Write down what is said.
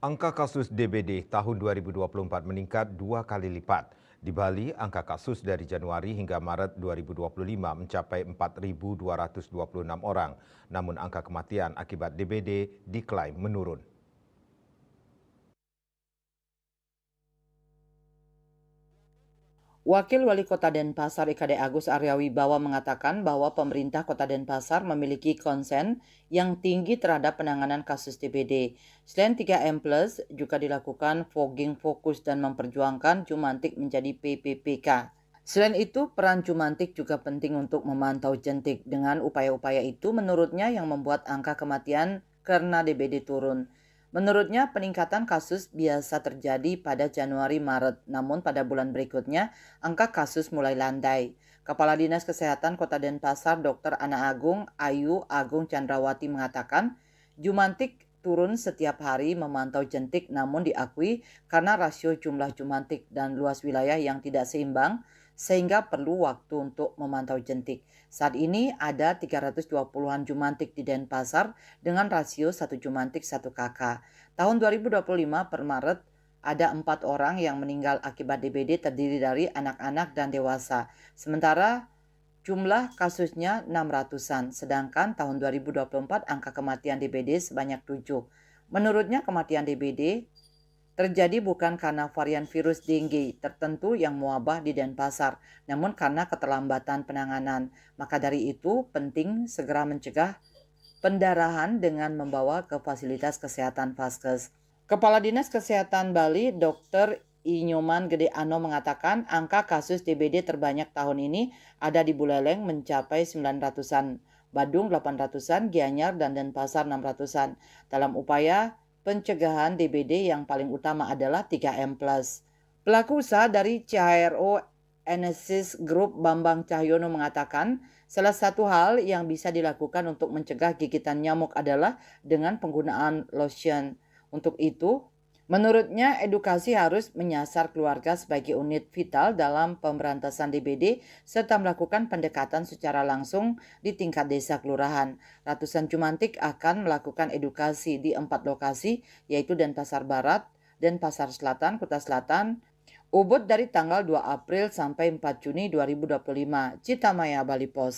Angka kasus DBD tahun 2024 meningkat 2 kali lipat. Di Bali, angka kasus dari Januari hingga Maret 2025 mencapai 4.226 orang. Namun angka kematian akibat DBD diklaim menurun. Wakil Wali Kota Denpasar IKD Agus Aryawibawa mengatakan bahwa pemerintah Kota Denpasar memiliki konsen yang tinggi terhadap penanganan kasus DBD. Selain 3M+, juga dilakukan fogging fokus dan memperjuangkan Jumantik menjadi PPPK. Selain itu, peran Jumantik juga penting untuk memantau jentik. Dengan upaya-upaya itu, menurutnya yang membuat angka kematian karena DBD turun. Menurutnya, peningkatan kasus biasa terjadi pada Januari-Maret, namun pada bulan berikutnya, angka kasus mulai landai. Kepala Dinas Kesehatan Kota Denpasar, Dr. Ana Ayu Agung Chandrawati mengatakan, Jumantik turun setiap hari memantau jentik namun diakui karena rasio jumlah Jumantik dan luas wilayah yang tidak seimbang, sehingga perlu waktu untuk memantau jentik. Saat ini ada 320-an Jumantik di Denpasar dengan rasio 1 Jumantik 1 kakak. Tahun 2025 per Maret ada 4 orang yang meninggal akibat DBD terdiri dari anak-anak dan dewasa. Sementara jumlah kasusnya 600-an, sedangkan tahun 2024 angka kematian DBD sebanyak 7. Menurutnya kematian DBD terjadi bukan karena varian virus dengue tertentu yang mewabah di Denpasar, namun karena keterlambatan penanganan. Maka dari itu penting segera mencegah pendarahan dengan membawa ke fasilitas kesehatan Vaskes. Kepala Dinas Kesehatan Bali, Dr. Inyoman Gede Ano mengatakan angka kasus DBD terbanyak tahun ini ada di Buleleng mencapai 900-an, Badung 800-an, Gianyar dan Denpasar 600-an. Dalam upaya pencegahan DBD yang paling utama adalah 3M+. Pelaku usaha dari CHRO Enesis Group Bambang Cahyono mengatakan, salah satu hal yang bisa dilakukan untuk mencegah gigitan nyamuk adalah dengan penggunaan lotion. Untuk itu, menurutnya edukasi harus menyasar keluarga sebagai unit vital dalam pemberantasan DBD serta melakukan pendekatan secara langsung di tingkat desa kelurahan. Ratusan Jumantik akan melakukan edukasi di 4 lokasi yaitu Denpasar Barat, Denpasar Selatan, Kuta Selatan, Ubud dari tanggal 2 April sampai 4 Juni 2025. Citamaya, Bali Pos.